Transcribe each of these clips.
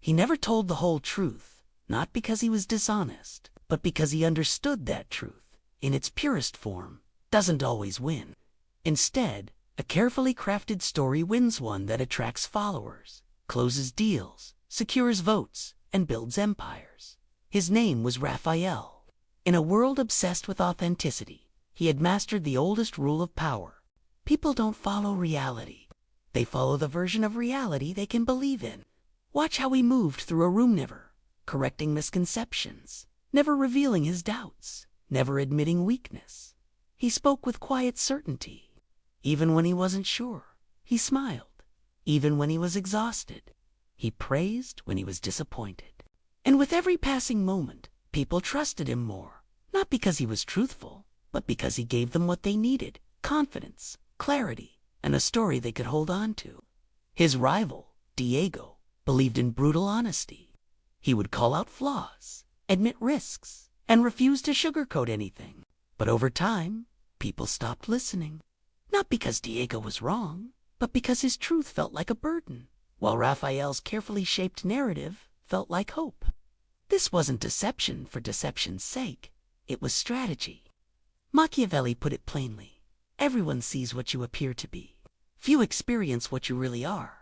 He never told the whole truth, not because he was dishonest, but because he understood that truth, in its purest form, doesn't always win. Instead, a carefully crafted story wins one that attracts followers, closes deals, secures votes, and builds empires. His name was Raphael. In a world obsessed with authenticity, he had mastered the oldest rule of power. People don't follow reality. They follow the version of reality they can believe in. Watch how he moved through a room, never correcting misconceptions, never revealing his doubts, never admitting weakness. He spoke with quiet certainty. Even when he wasn't sure, he smiled. Even when he was exhausted, he praised when he was disappointed. And with every passing moment, people trusted him more, not because he was truthful, but because he gave them what they needed: confidence, clarity, and a story they could hold on to. His rival, Diego, believed in brutal honesty. He would call out flaws, admit risks, and refuse to sugarcoat anything. But over time, people stopped listening. Not because Diego was wrong, but because his truth felt like a burden, while Raphael's carefully shaped narrative felt like hope. This wasn't deception for deception's sake. It was strategy. Machiavelli put it plainly: everyone sees what you appear to be. Few experience what you really are.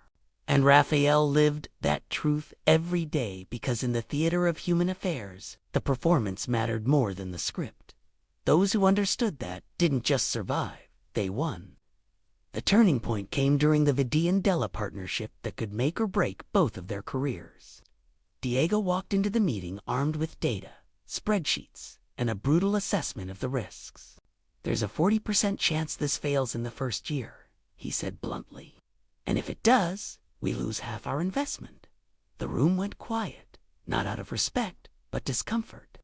And Raphael lived that truth every day, because in the theater of human affairs, the performance mattered more than the script. Those who understood that didn't just survive, they won. The turning point came during the Vidian-Della partnership that could make or break both of their careers. Diego walked into the meeting armed with data, spreadsheets, and a brutal assessment of the risks. "There's a 40% chance this fails in the first year," he said bluntly. "And if it does, we lose half our investment." The room went quiet, not out of respect, but discomfort.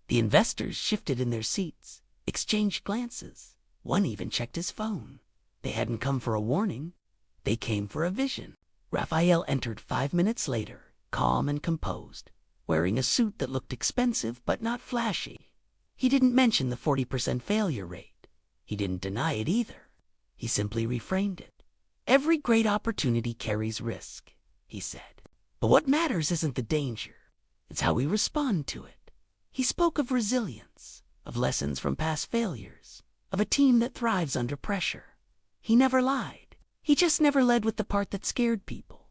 The investors shifted in their seats, exchanged glances. One even checked his phone. They hadn't come for a warning. They came for a vision. Raphael entered 5 minutes later, calm and composed, wearing a suit that looked expensive but not flashy. He didn't mention the 40% failure rate. He didn't deny it either. He simply reframed it. "Every great opportunity carries risk," he said. "But what matters isn't the danger. It's how we respond to it." He spoke of resilience, of lessons from past failures, of a team that thrives under pressure. He never lied. He just never led with the part that scared people.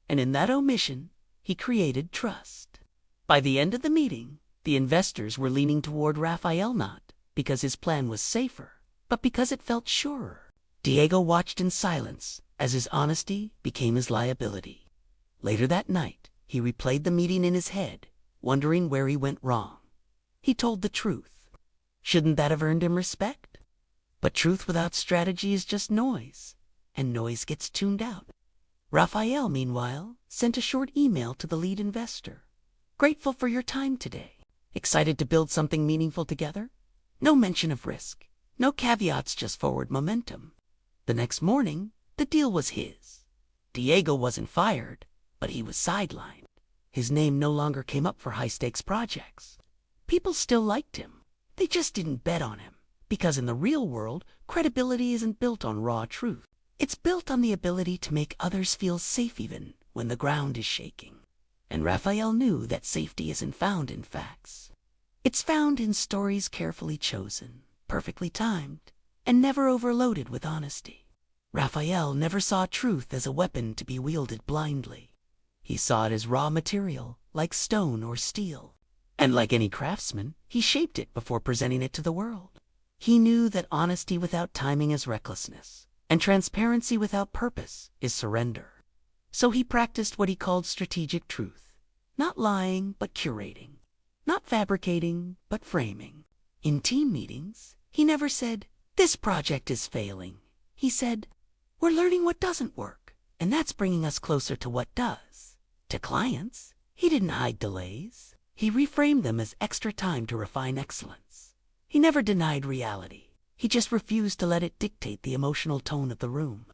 And in that omission, he created trust. By the end of the meeting, the investors were leaning toward Raphael, not because his plan was safer, but because it felt surer. Diego watched in silence as his honesty became his liability. Later that night, he replayed the meeting in his head, wondering where he went wrong. He told the truth. Shouldn't that have earned him respect? But truth without strategy is just noise, and noise gets tuned out. Raphael, meanwhile, sent a short email to the lead investor. "Grateful for your time today. Excited to build something meaningful together?" No mention of risk. No caveats, just forward momentum. The next morning, the deal was his. Diego wasn't fired, but he was sidelined. His name no longer came up for high-stakes projects. People still liked him. They just didn't bet on him. Because in the real world, credibility isn't built on raw truth. It's built on the ability to make others feel safe even when the ground is shaking. And Raphael knew that safety isn't found in facts. It's found in stories carefully chosen, perfectly timed, and never overloaded with honesty. Raphael never saw truth as a weapon to be wielded blindly. He saw it as raw material, like stone or steel. And like any craftsman, he shaped it before presenting it to the world. He knew that honesty without timing is recklessness, and transparency without purpose is surrender. So he practiced what he called strategic truth. Not lying, but curating. Not fabricating, but framing. In team meetings, he never said, "This project is failing." He said, "We're learning what doesn't work, and that's bringing us closer to what does." To clients, he didn't hide delays. He reframed them as extra time to refine excellence. He never denied reality. He just refused to let it dictate the emotional tone of the room.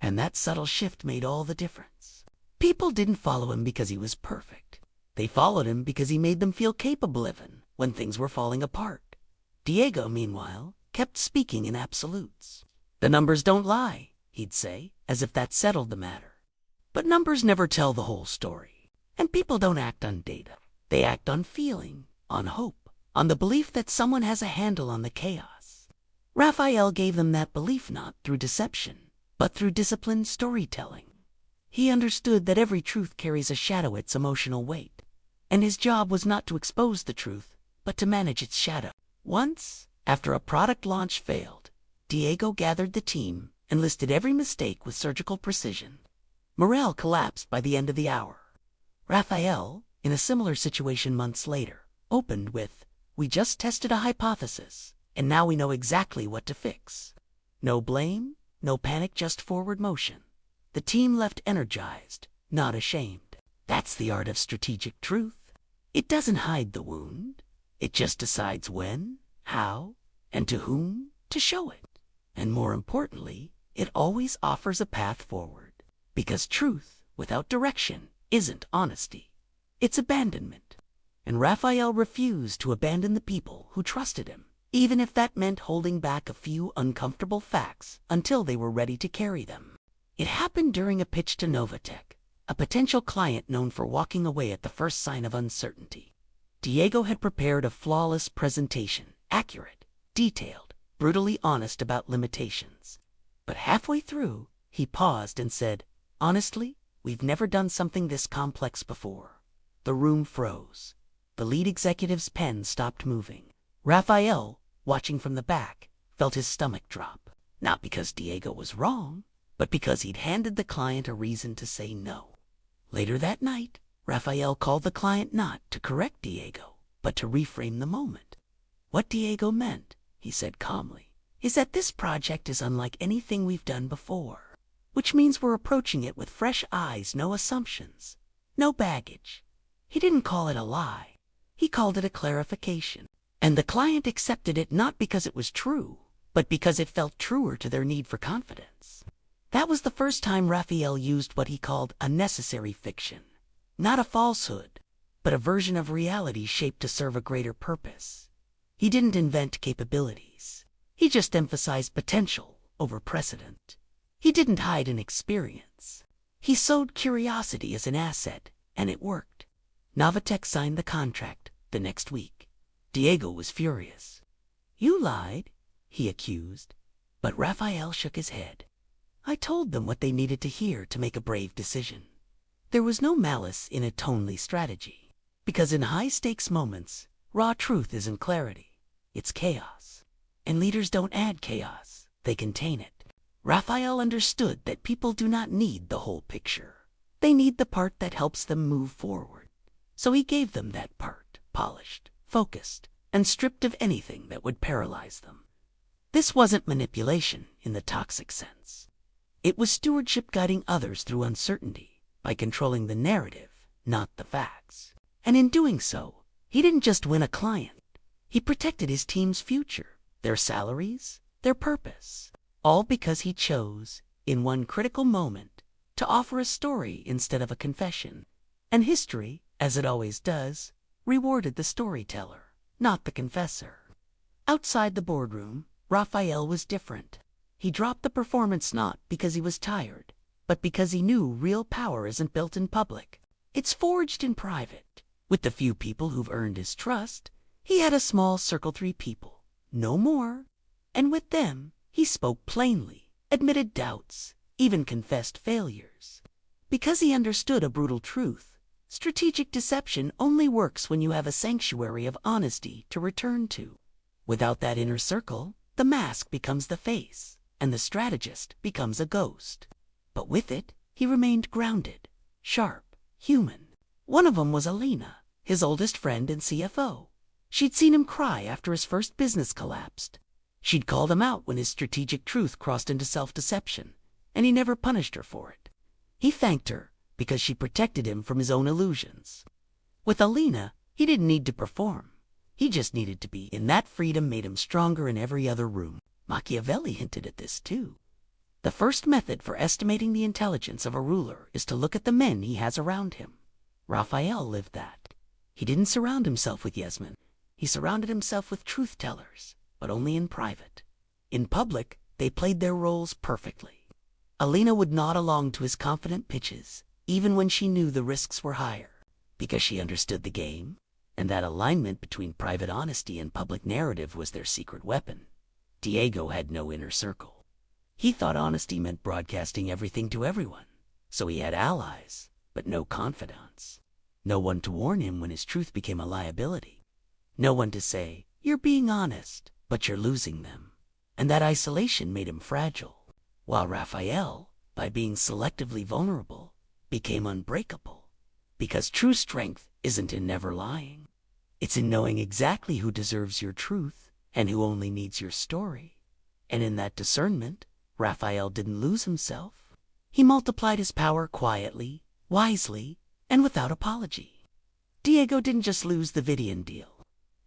And that subtle shift made all the difference. People didn't follow him because he was perfect. They followed him because he made them feel capable even when things were falling apart. Diego, meanwhile, kept speaking in absolutes. "The numbers don't lie," he'd say, as if that settled the matter. But numbers never tell the whole story. And people don't act on data. They act on feeling, on hope, on the belief that someone has a handle on the chaos. Raphael gave them that belief not through deception, but through disciplined storytelling. He understood that every truth carries a shadow its emotional weight, and his job was not to expose the truth, but to manage its shadow. Once, after a product launch failed, Diego gathered the team and listed every mistake with surgical precision. Morale collapsed by the end of the hour. Raphael, in a similar situation months later, opened with, "We just tested a hypothesis, and now we know exactly what to fix." No blame, no panic, just forward motion. The team left energized, not ashamed. That's the art of strategic truth. It doesn't hide the wound. It just decides when, how, and to whom to show it. And more importantly, it always offers a path forward. Because truth without direction isn't honesty. It's abandonment. And Raphael refused to abandon the people who trusted him, even if that meant holding back a few uncomfortable facts until they were ready to carry them. It happened during a pitch to Novatech, a potential client known for walking away at the first sign of uncertainty. Diego had prepared a flawless presentation, accurate, detailed, brutally honest about limitations. But halfway through, he paused and said, "Honestly, we've never done something this complex before." The room froze. The lead executive's pen stopped moving. Raphael, watching from the back, felt his stomach drop. Not because Diego was wrong, but because he'd handed the client a reason to say no. Later that night, Raphael called the client not to correct Diego, but to reframe the moment. "What Diego meant," he said calmly, "is that this project is unlike anything we've done before, which means we're approaching it with fresh eyes, no assumptions, no baggage." He didn't call it a lie. He called it a clarification. And the client accepted it not because it was true, but because it felt truer to their need for confidence. That was the first time Raphael used what he called a necessary fiction. Not a falsehood, but a version of reality shaped to serve a greater purpose. He didn't invent capabilities. He just emphasized potential over precedent. He didn't hide an experience. He sowed curiosity as an asset, and it worked. Novatech signed the contract the next week. Diego was furious. "You lied," he accused. But Raphael shook his head. "I told them what they needed to hear to make a brave decision." There was no malice in a tonely strategy, because in high-stakes moments, raw truth isn't clarity, it's chaos. And leaders don't add chaos, they contain it. Raphael understood that people do not need the whole picture. They need the part that helps them move forward. So he gave them that part, polished, focused, and stripped of anything that would paralyze them. This wasn't manipulation in the toxic sense. It was stewardship, guiding others through uncertainty by controlling the narrative, not the facts. And in doing so, he didn't just win a client. He protected his team's future, their salaries, their purpose, all because he chose, in one critical moment, to offer a story instead of a confession. And history, as it always does, rewarded the storyteller, not the confessor. Outside the boardroom, Raphael was different. He dropped the performance not because he was tired, but because he knew real power isn't built in public. It's forged in private. With the few people who've earned his trust, he had a small circle, 3 people, no more. And with them, he spoke plainly, admitted doubts, even confessed failures. Because he understood a brutal truth. Strategic deception only works when you have a sanctuary of honesty to return to. Without that inner circle, the mask becomes the face, and the strategist becomes a ghost. But with it, he remained grounded, sharp, human. One of them was Alina, his oldest friend and CFO. She'd seen him cry after his first business collapsed. She'd called him out when his strategic truth crossed into self-deception, and he never punished her for it. He thanked her because she protected him from his own illusions. With Alina, he didn't need to perform. He just needed to be, and that freedom made him stronger in every other room. Machiavelli hinted at this too. The first method for estimating the intelligence of a ruler is to look at the men he has around him. Raphael lived that. He didn't surround himself with yes-men. He surrounded himself with truth-tellers, but only in private. In public, they played their roles perfectly. Alina would nod along to his confident pitches, even when she knew the risks were higher. Because she understood the game, and that alignment between private honesty and public narrative was their secret weapon. Diego had no inner circle. He thought honesty meant broadcasting everything to everyone, so he had allies, but no confidants. No one to warn him when his truth became a liability. No one to say, "You're being honest, but you're losing them." And that isolation made him fragile, while Raphael, by being selectively vulnerable, became unbreakable. Because true strength isn't in never lying. It's in knowing exactly who deserves your truth and who only needs your story. And in that discernment, Raphael didn't lose himself. He multiplied his power quietly, wisely, and without apology. Diego didn't just lose the Vidian deal.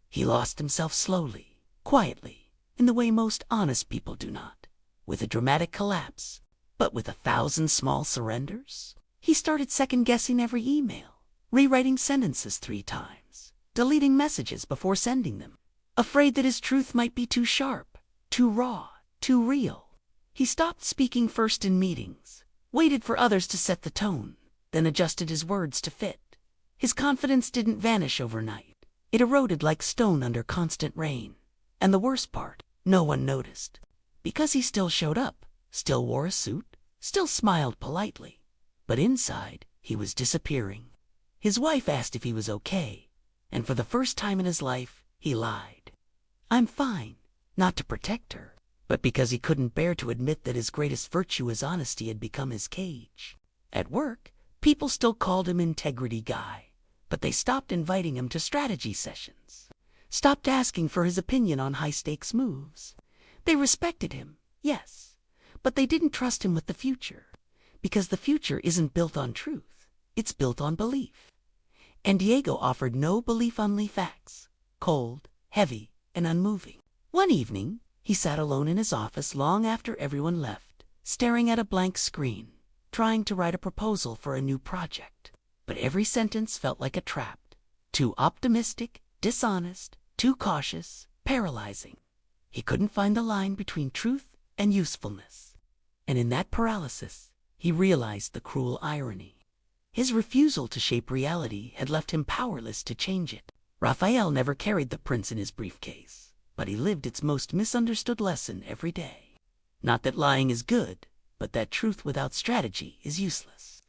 He lost himself slowly, quietly, in the way most honest people do not, with a dramatic collapse, but with 1,000 small surrenders. He started second-guessing every email, rewriting sentences 3 times, deleting messages before sending them, afraid that his truth might be too sharp, too raw, too real. He stopped speaking first in meetings, waited for others to set the tone, then adjusted his words to fit. His confidence didn't vanish overnight. It eroded like stone under constant rain. And the worst part, no one noticed. Because he still showed up, still wore a suit, still smiled politely. But inside, he was disappearing. His wife asked if he was okay, and for the first time in his life, he lied. "I'm fine," not to protect her, but because he couldn't bear to admit that his greatest virtue as honesty had become his cage. At work, people still called him Integrity Guy, but they stopped inviting him to strategy sessions, stopped asking for his opinion on high-stakes moves. They respected him, yes, but they didn't trust him with the future, because the future isn't built on truth, it's built on belief. And Diego offered no belief-only facts, cold, heavy, and unmoving. One evening, he sat alone in his office long after everyone left, staring at a blank screen, trying to write a proposal for a new project. But every sentence felt like a trap. Too optimistic, dishonest, too cautious, paralyzing. He couldn't find the line between truth and usefulness. And in that paralysis, he realized the cruel irony. His refusal to shape reality had left him powerless to change it. Raphael never carried the prince in his briefcase, but he lived its most misunderstood lesson every day. Not that lying is good, but that truth without strategy is useless.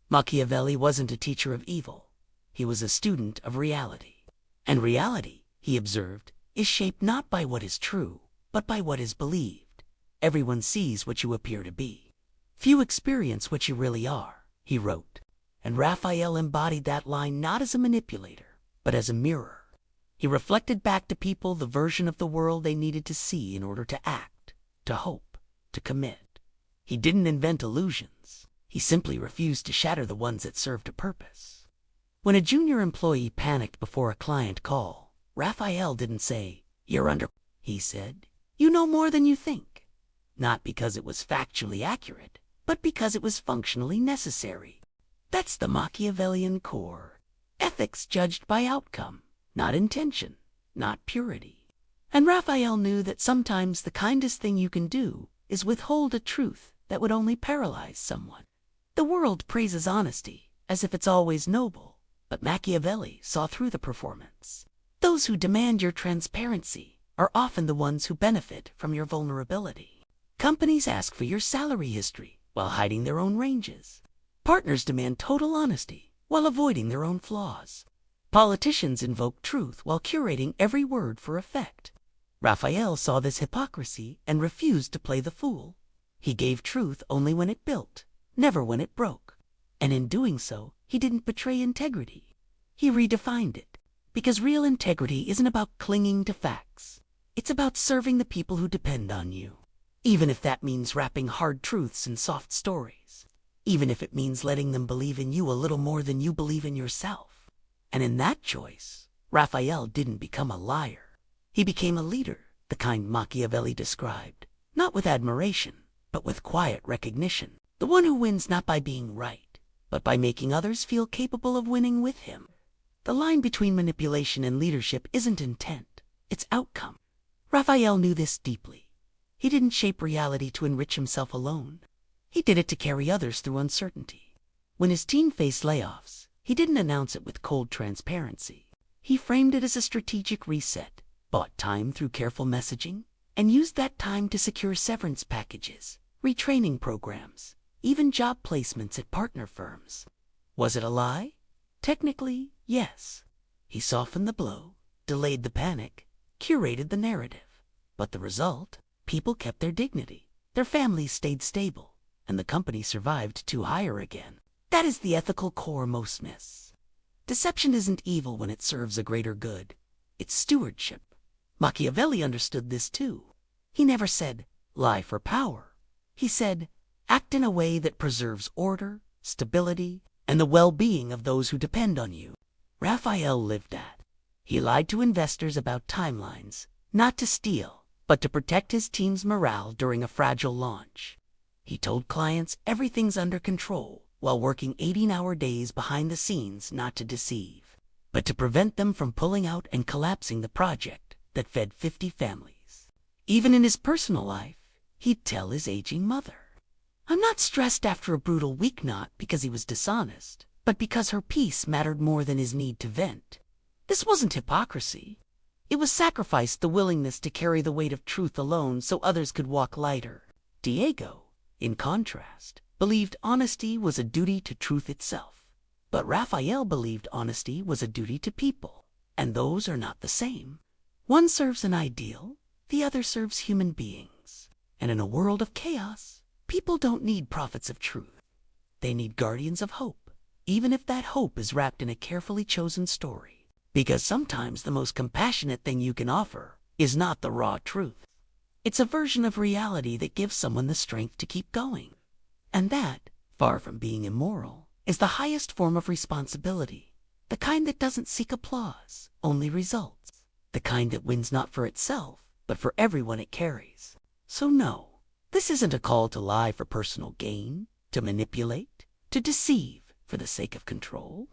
Machiavelli wasn't a teacher of evil. He was a student of reality. And reality, he observed, is shaped not by what is true, but by what is believed. Everyone sees what you appear to be. Few experience what you really are, he wrote. And Raphael embodied that line not as a manipulator, but as a mirror. He reflected back to people the version of the world they needed to see in order to act, to hope, to commit. He didn't invent illusions. He simply refused to shatter the ones that served a purpose. When a junior employee panicked before a client call, Raphael didn't say, "You're under," he said, "You know more than you think." Not because it was factually accurate, but because it was functionally necessary. That's the Machiavellian core. Ethics judged by outcome, not intention, not purity. And Raphael knew that sometimes the kindest thing you can do is withhold a truth that would only paralyze someone. The world praises honesty as if it's always noble, but Machiavelli saw through the performance. Those who demand your transparency are often the ones who benefit from your vulnerability. Companies ask for your salary history while hiding their own ranges. Partners demand total honesty while avoiding their own flaws. Politicians invoke truth while curating every word for effect. Raphael saw this hypocrisy and refused to play the fool. He gave truth only when it built, never when it broke. And in doing so, he didn't betray integrity. He redefined it. Because real integrity isn't about clinging to facts. It's about serving the people who depend on you. Even if that means wrapping hard truths in soft stories. Even if it means letting them believe in you a little more than you believe in yourself. And in that choice, Raphael didn't become a liar. He became a leader, the kind Machiavelli described, not with admiration, but with quiet recognition. The one who wins not by being right, but by making others feel capable of winning with him. The line between manipulation and leadership isn't intent, it's outcome. Raphael knew this deeply. He didn't shape reality to enrich himself alone. He did it to carry others through uncertainty. When his team faced layoffs, He didn't announce it with cold transparency. He framed it as a strategic reset, bought time through careful messaging, and used that time to secure severance packages, retraining programs, even job placements at partner firms. Was it a lie? Technically, yes. He softened the blow, delayed the panic, curated the narrative. But the result? People kept their dignity, their families stayed stable, and the company survived to hire again. That is the ethical core most miss. Deception isn't evil when it serves a greater good. It's stewardship. Machiavelli understood this too. He never said, lie for power. He said, act in a way that preserves order, stability, and the well-being of those who depend on you. Raphael lived that. He lied to investors about timelines, not to steal, but to protect his team's morale during a fragile launch. He told clients everything's under control while working 18-hour days behind the scenes, not to deceive, but to prevent them from pulling out and collapsing the project that fed 50 families. Even in his personal life, he'd tell his aging mother, I'm not stressed after a brutal week, not because he was dishonest, but because her peace mattered more than his need to vent. This wasn't hypocrisy. It was sacrifice, the willingness to carry the weight of truth alone so others could walk lighter. Diego, in contrast, believed honesty was a duty to truth itself. But Raphael believed honesty was a duty to people, and those are not the same. One serves an ideal, the other serves human beings. And in a world of chaos, people don't need prophets of truth. They need guardians of hope, even if that hope is wrapped in a carefully chosen story. Because sometimes the most compassionate thing you can offer is not the raw truth. It's a version of reality that gives someone the strength to keep going. And that, far from being immoral, is the highest form of responsibility. The kind that doesn't seek applause, only results. The kind that wins not for itself, but for everyone it carries. So no, this isn't a call to lie for personal gain, to manipulate, to deceive for the sake of control.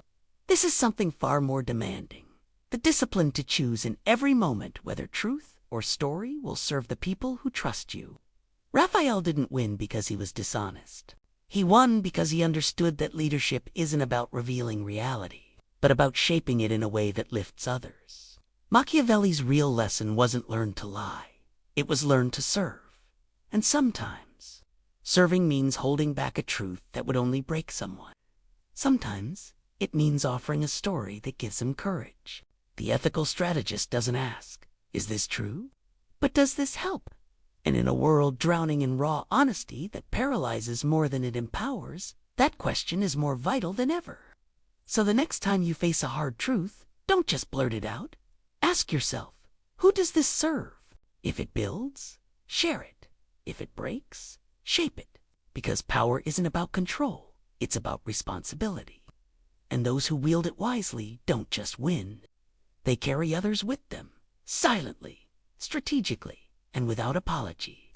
This is something far more demanding. The discipline to choose in every moment whether truth or story will serve the people who trust you. Raphael didn't win because he was dishonest. He won because he understood that leadership isn't about revealing reality, but about shaping it in a way that lifts others. Machiavelli's real lesson wasn't learned to lie. It was learned to serve. And sometimes, serving means holding back a truth that would only break someone. Sometimes, it means offering a story that gives them courage. The ethical strategist doesn't ask, is this true? But does this help? And in a world drowning in raw honesty that paralyzes more than it empowers, that question is more vital than ever. So the next time you face a hard truth, don't just blurt it out. Ask yourself, who does this serve? If it builds, share it. If it breaks, shape it. Because power isn't about control, it's about responsibility. And those who wield it wisely don't just win. They carry others with them, silently, strategically, and without apology.